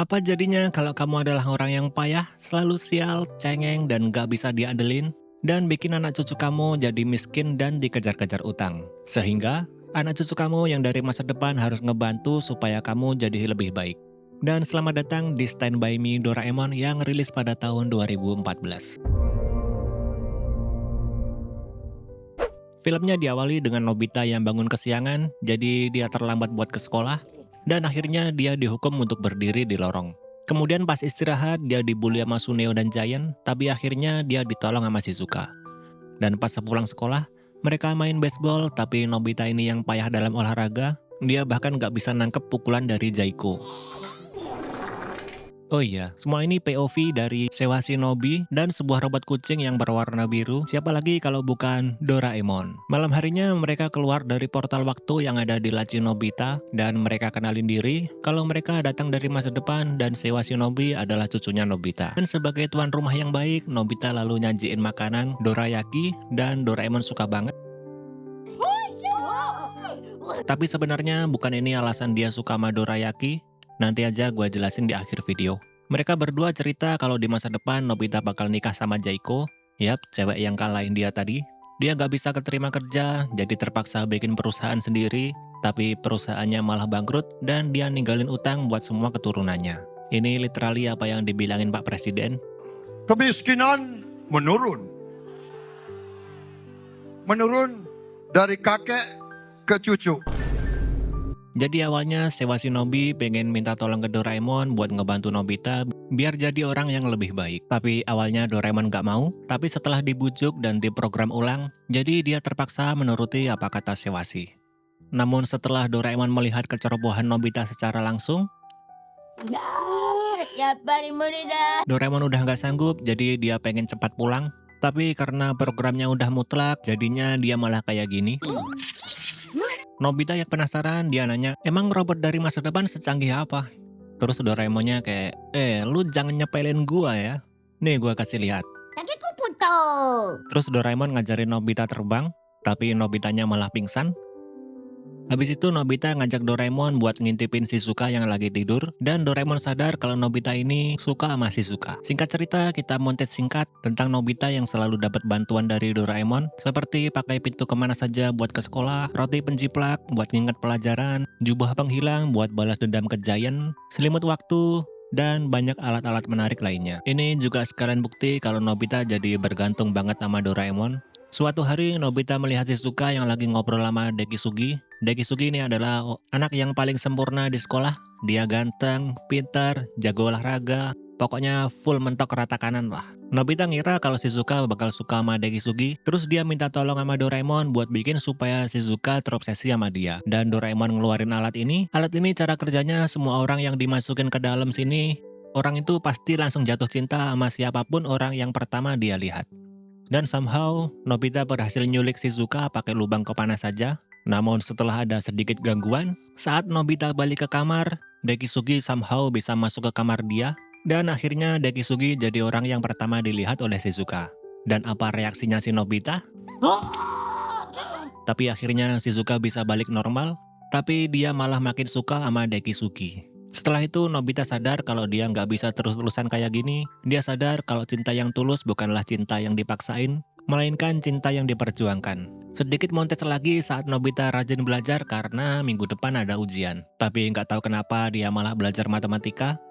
Apa jadinya kalau kamu adalah orang yang payah, selalu sial, cengeng, dan gak bisa diandelin, dan bikin anak cucu kamu jadi miskin dan dikejar-kejar utang? Sehingga anak cucu kamu yang dari masa depan harus ngebantu supaya kamu jadi lebih baik. Dan selamat datang di Stand By Me Doraemon yang rilis pada tahun 2014. Filmnya diawali dengan Nobita yang bangun kesiangan, jadi dia terlambat buat ke sekolah, dan akhirnya dia dihukum untuk berdiri di lorong. Kemudian pas istirahat, dia dibully sama Suneo dan Giant, tapi akhirnya dia ditolong sama Shizuka. Dan pas sepulang sekolah, mereka main baseball, tapi Nobita ini yang payah dalam olahraga, dia bahkan gak bisa nangkep pukulan dari Jaiko. Oh iya, semua ini POV dari Sewa Shinobi dan sebuah robot kucing yang berwarna biru. Siapa lagi kalau bukan Doraemon. Malam harinya mereka keluar dari portal waktu yang ada di laci Nobita dan mereka kenalin diri kalau mereka datang dari masa depan dan Sewa Shinobi adalah cucunya Nobita. Dan sebagai tuan rumah yang baik, Nobita lalu nyajiin makanan dorayaki dan Doraemon suka banget. Tapi sebenarnya bukan ini alasan dia suka sama dorayaki. Nanti aja gue jelasin di akhir video. Mereka berdua cerita kalau di masa depan Nobita bakal nikah sama Jaiko. Yap, cewek yang kalahin dia tadi. Dia gak bisa keterima kerja, jadi terpaksa bikin perusahaan sendiri. Tapi perusahaannya malah bangkrut dan dia ninggalin utang buat semua keturunannya. Ini literally apa yang dibilangin Pak Presiden. Kemiskinan menurun. Menurun dari kakek ke cucu. Jadi awalnya Sewa Shinobi pengen minta tolong ke Doraemon buat ngebantu Nobita biar jadi orang yang lebih baik. Tapi awalnya Doraemon gak mau, tapi setelah dibujuk dan diprogram ulang, jadi dia terpaksa menuruti apa kata Sewashi. Namun setelah Doraemon melihat kecerobohan Nobita secara langsung, Doraemon udah gak sanggup, jadi dia pengen cepat pulang. Tapi karena programnya udah mutlak, jadinya dia malah kayak gini. Nobita yang penasaran, dia nanya, emang robot dari masa depan secanggih apa? Terus Doraemonnya kayak, lu jangan nyepelin gua ya. Nih gua kasih lihat. Terus Doraemon ngajarin Nobita terbang, tapi Nobitanya malah pingsan. Habis itu Nobita ngajak Doraemon buat ngintipin Shizuka yang lagi tidur, dan Doraemon sadar kalau Nobita ini suka sama Shizuka. Singkat cerita, kita montage singkat tentang Nobita yang selalu dapat bantuan dari Doraemon, seperti pakai pintu kemana saja buat ke sekolah, roti penjiplak buat nginget pelajaran, jubah penghilang buat balas dendam ke Giant, selimut waktu, dan banyak alat-alat menarik lainnya. Ini juga sekalian bukti kalau Nobita jadi bergantung banget sama Doraemon. Suatu hari Nobita melihat Shizuka yang lagi ngobrol sama Dekisugi. Dekisugi ini adalah anak yang paling sempurna di sekolah. Dia ganteng, pintar, jago olahraga, pokoknya full mentok rata kanan lah. Nobita ngira kalau Shizuka bakal suka sama Dekisugi, terus dia minta tolong sama Doraemon buat bikin supaya Shizuka terobsesi sama dia. Dan Doraemon ngeluarin alat ini. Alat ini cara kerjanya semua orang yang dimasukin ke dalam sini, orang itu pasti langsung jatuh cinta sama siapapun orang yang pertama dia lihat. Dan somehow, Nobita berhasil nyulik Shizuka pakai lubang kepanas saja. Namun setelah ada sedikit gangguan, saat Nobita balik ke kamar, Dekisugi somehow bisa masuk ke kamar dia. Dan akhirnya Dekisugi jadi orang yang pertama dilihat oleh Shizuka. Dan apa reaksinya si Nobita? Tapi akhirnya Shizuka bisa balik normal, tapi dia malah makin suka sama Dekisugi. Setelah itu Nobita sadar kalau dia nggak bisa terus-terusan kayak gini. Dia sadar kalau cinta yang tulus bukanlah cinta yang dipaksain, melainkan cinta yang diperjuangkan. Sedikit montes lagi saat Nobita rajin belajar karena minggu depan ada ujian. Tapi nggak tahu kenapa dia malah belajar matematika.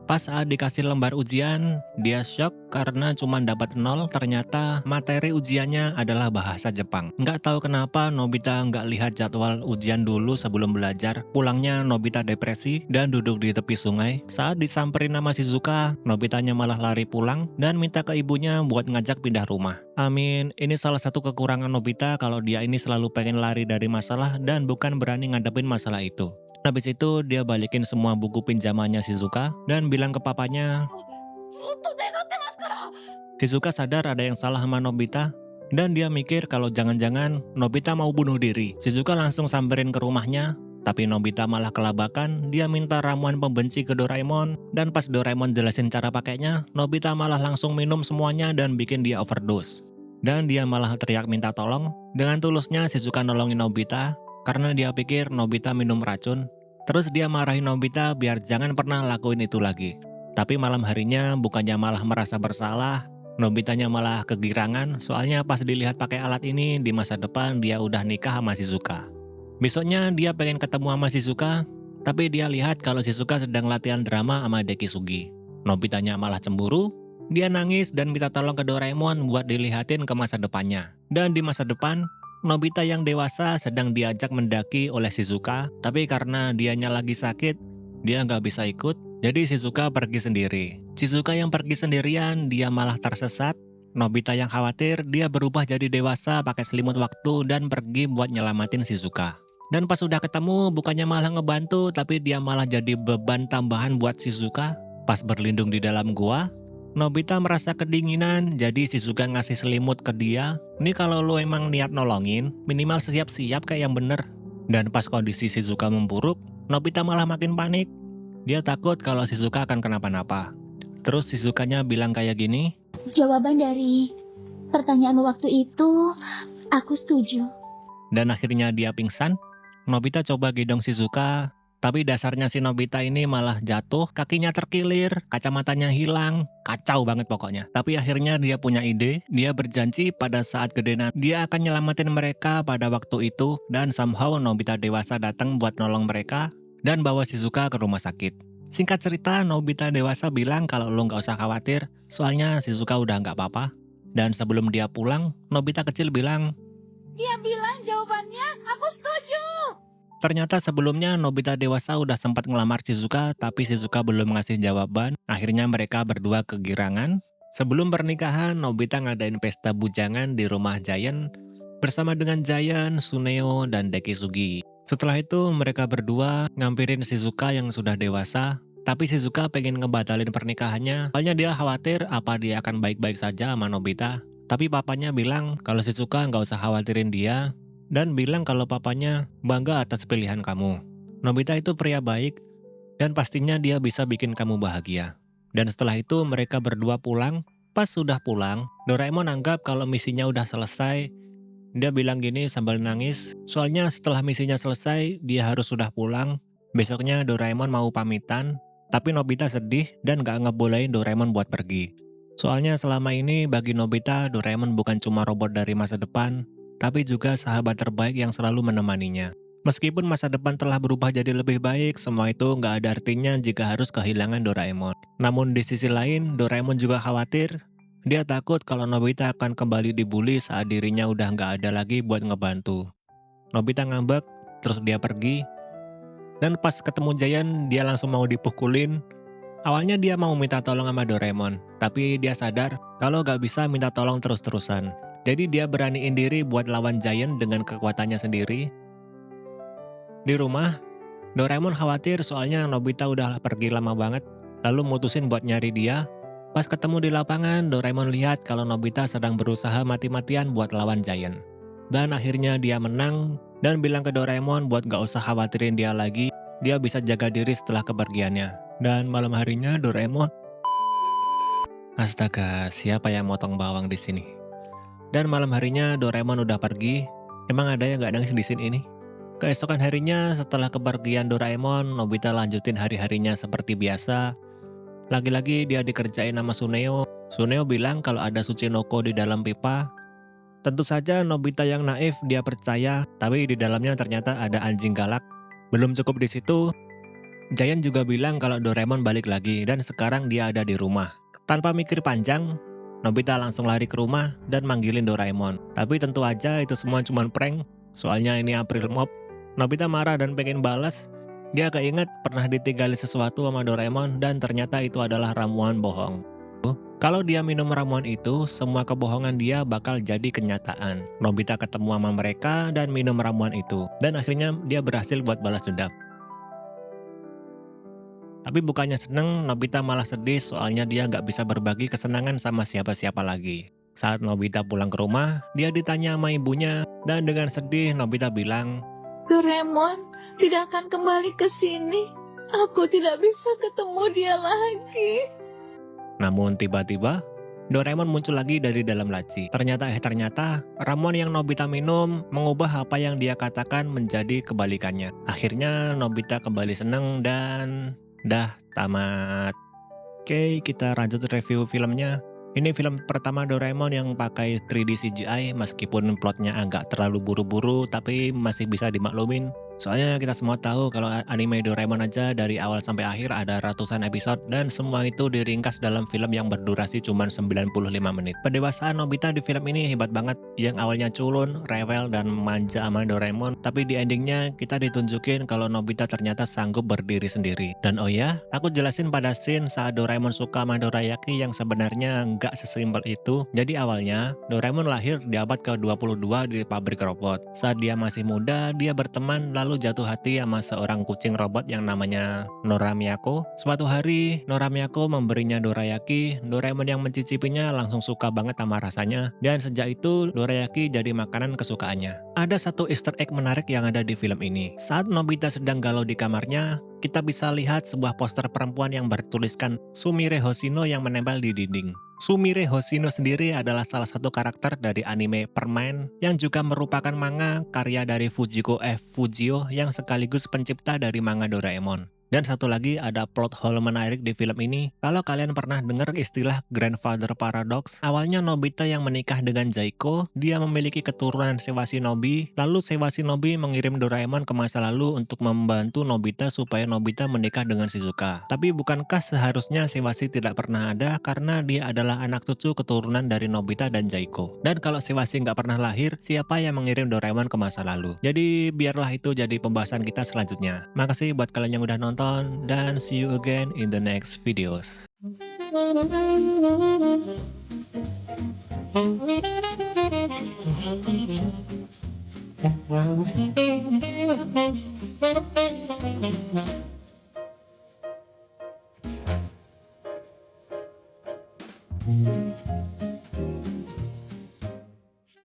Pas saat dikasih lembar ujian, dia shock karena cuma dapat 0, ternyata materi ujiannya adalah bahasa Jepang. Nggak tahu kenapa Nobita nggak lihat jadwal ujian dulu sebelum belajar. Pulangnya Nobita depresi dan duduk di tepi sungai. Saat disamperin nama Shizuka, Nobitanya malah lari pulang dan minta ke ibunya buat ngajak pindah rumah. Amin, ini salah satu kekurangan Nobita kalau dia ini selalu pengen lari dari masalah dan bukan berani ngadepin masalah itu. Habis itu dia balikin semua buku pinjamannya Shizuka dan bilang ke papanya. Shizuka sadar ada yang salah sama Nobita dan dia mikir kalau jangan-jangan Nobita mau bunuh diri. Shizuka langsung samperin ke rumahnya, tapi Nobita malah kelabakan. Dia minta ramuan pembenci ke Doraemon dan pas Doraemon jelasin cara pakainya, Nobita malah langsung minum semuanya dan bikin dia overdose. Dan dia malah teriak minta tolong. Dengan tulusnya Shizuka nolongin Nobita karena dia pikir Nobita minum racun. Terus dia marahin Nobita biar jangan pernah lakuin itu lagi. Tapi malam harinya bukannya malah merasa bersalah, Nobitanya malah kegirangan soalnya pas dilihat pakai alat ini di masa depan dia udah nikah sama Shizuka. Besoknya dia pengen ketemu sama Shizuka, tapi dia lihat kalau Shizuka sedang latihan drama sama Dekisugi. Nobitanya malah cemburu, dia nangis dan minta tolong ke Doraemon buat dilihatin ke masa depannya. Dan di masa depan, Nobita yang dewasa sedang diajak mendaki oleh Shizuka, tapi karena dianya lagi sakit, dia nggak bisa ikut, jadi Shizuka pergi sendiri. Shizuka yang pergi sendirian, dia malah tersesat. Nobita yang khawatir, dia berubah jadi dewasa pakai selimut waktu dan pergi buat nyelamatin Shizuka. Dan pas udah ketemu, bukannya malah ngebantu, tapi dia malah jadi beban tambahan buat Shizuka. Pas berlindung di dalam gua, Nobita merasa kedinginan, jadi Shizuka ngasih selimut ke dia. Ini kalau lo emang niat nolongin, minimal siap-siap kayak yang bener. Dan pas kondisi Shizuka memburuk, Nobita malah makin panik. Dia takut kalau Shizuka akan kenapa-napa. Terus Shizukanya bilang kayak gini, Jawaban dari pertanyaanmu waktu itu, aku setuju. dan akhirnya dia pingsan. Nobita coba gendong Shizuka, tapi dasarnya si Nobita ini malah jatuh, kakinya terkilir, kacamatanya hilang, kacau banget pokoknya. Tapi akhirnya dia punya ide, dia berjanji pada saat gede nanti dia akan nyelamatin mereka pada waktu itu, dan somehow Nobita dewasa datang buat nolong mereka dan bawa Shizuka ke rumah sakit. Singkat cerita, Nobita dewasa bilang kalau lo nggak usah khawatir, soalnya Shizuka udah nggak apa-apa. Dan sebelum dia pulang, Nobita kecil bilang, Dia bilang jawabannya, aku setuju. ternyata sebelumnya Nobita dewasa udah sempat ngelamar Shizuka, tapi Shizuka belum ngasih jawaban. Akhirnya mereka berdua kegirangan. Sebelum pernikahan, Nobita ngadain pesta bujangan di rumah Giant bersama dengan Giant, Suneo, dan Dekisugi. Setelah itu mereka berdua ngampirin Shizuka yang sudah dewasa, tapi Shizuka pengen ngebatalin pernikahannya, soalnya dia khawatir apa dia akan baik-baik saja sama Nobita. Tapi papanya bilang kalau Shizuka nggak usah khawatirin dia, dan bilang kalau papanya bangga atas pilihan kamu. Nobita itu pria baik, dan pastinya dia bisa bikin kamu bahagia. Dan setelah itu mereka berdua pulang. Pas sudah pulang, Doraemon anggap kalau misinya udah selesai. Dia bilang gini sambil nangis, soalnya setelah misinya selesai, dia harus sudah pulang. Besoknya Doraemon mau pamitan, tapi Nobita sedih dan gak ngebolehin Doraemon buat pergi. Soalnya selama ini bagi Nobita, Doraemon bukan cuma robot dari masa depan, tapi juga sahabat terbaik yang selalu menemaninya. Meskipun masa depan telah berubah jadi lebih baik, semua itu nggak ada artinya jika harus kehilangan Doraemon. Namun di sisi lain, Doraemon juga khawatir. Dia takut kalau Nobita akan kembali dibully saat dirinya udah nggak ada lagi buat ngebantu. Nobita ngambek, terus dia pergi. Dan pas ketemu Giant, dia langsung mau dipukulin. Awalnya dia mau minta tolong sama Doraemon, tapi dia sadar kalau gak bisa minta tolong terus-terusan. Jadi dia beraniin diri buat lawan Giant dengan kekuatannya sendiri. Di rumah, Doraemon khawatir soalnya Nobita udah pergi lama banget, lalu mutusin buat nyari dia. Pas ketemu di lapangan, Doraemon lihat kalau Nobita sedang berusaha mati-matian buat lawan Giant. Dan akhirnya dia menang dan bilang ke Doraemon buat gak usah khawatirin dia lagi, dia bisa jaga diri setelah kepergiannya. Dan malam harinya Doraemon, astaga, siapa yang motong bawang di sini? Dan malam harinya Doraemon udah pergi. Emang ada yang gak nangis di scene ini? Keesokan harinya setelah kepergian Doraemon, Nobita lanjutin hari-harinya seperti biasa. Lagi-lagi dia dikerjain sama Suneo. Suneo bilang kalau ada Tsuchinoko di dalam pipa. Tentu saja Nobita yang naif dia percaya, tapi di dalamnya ternyata ada anjing galak. Belum cukup di situ, Giant juga bilang kalau Doraemon balik lagi dan sekarang dia ada di rumah. Tanpa mikir panjang, Nobita langsung lari ke rumah dan manggilin Doraemon. Tapi tentu aja itu semua cuma prank, soalnya ini April Mop. Nobita marah dan pengen balas. Dia keinget pernah ditinggali sesuatu sama Doraemon dan ternyata itu adalah ramuan bohong. Kalau dia minum ramuan itu, semua kebohongan dia bakal jadi kenyataan. Nobita ketemu sama mereka dan minum ramuan itu. Dan akhirnya dia berhasil buat balas dendam. Tapi bukannya seneng, Nobita malah sedih soalnya dia gak bisa berbagi kesenangan sama siapa-siapa lagi. Saat Nobita pulang ke rumah, dia ditanya sama ibunya, dan dengan sedih Nobita bilang, Doraemon tidak akan kembali ke sini. Aku tidak bisa ketemu dia lagi. namun tiba-tiba Doraemon muncul lagi dari dalam laci. Ternyata ramuan yang Nobita minum mengubah apa yang dia katakan menjadi kebalikannya. Akhirnya Nobita kembali seneng dan dah tamat. Oke, kita lanjut review filmnya. Ini film pertama Doraemon yang pakai 3D CGI meskipun plotnya agak terlalu buru-buru tapi masih bisa dimaklumin. Soalnya kita semua tahu kalau anime Doraemon aja dari awal sampai akhir ada ratusan episode dan semua itu diringkas dalam film yang berdurasi cuma 95 menit. Pendewasaan Nobita di film ini hebat banget. Yang awalnya culun, rewel, dan manja sama Doraemon, tapi di endingnya kita ditunjukin kalau Nobita ternyata sanggup berdiri sendiri. Dan oh ya, aku jelasin pada scene saat Doraemon suka sama Dorayaki yang sebenarnya nggak sesimpel itu. Jadi awalnya, Doraemon lahir di abad ke-22 di pabrik robot. Saat dia masih muda, dia berteman lalu jatuh hati sama seorang kucing robot yang namanya Nora Miyako. Suatu hari, Nora Miyako memberinya Dorayaki. Doraemon yang mencicipinya langsung suka banget sama rasanya. Dan sejak itu, Dorayaki jadi makanan kesukaannya. Ada satu easter egg menarik yang ada di film ini. Saat Nobita sedang galau di kamarnya, kita bisa lihat sebuah poster perempuan yang bertuliskan Sumire Hoshino yang menempel di dinding. Sumire Hoshino sendiri adalah salah satu karakter dari anime Permen yang juga merupakan manga karya dari Fujiko F. Fujio yang sekaligus pencipta dari manga Doraemon. Dan satu lagi ada plot hole menarik di film ini. Kalau kalian pernah dengar istilah Grandfather Paradox, awalnya Nobita yang menikah dengan Jaiko, dia memiliki keturunan Sewashinobi, lalu Sewashinobi mengirim Doraemon ke masa lalu untuk membantu Nobita supaya Nobita menikah dengan Shizuka. Tapi bukankah seharusnya Sewashi tidak pernah ada karena dia adalah anak cucu keturunan dari Nobita dan Jaiko. Dan kalau Sewashi nggak pernah lahir, siapa yang mengirim Doraemon ke masa lalu? Jadi biarlah itu jadi pembahasan kita selanjutnya. Makasih buat kalian yang udah nonton. Dan see you again in the next videos.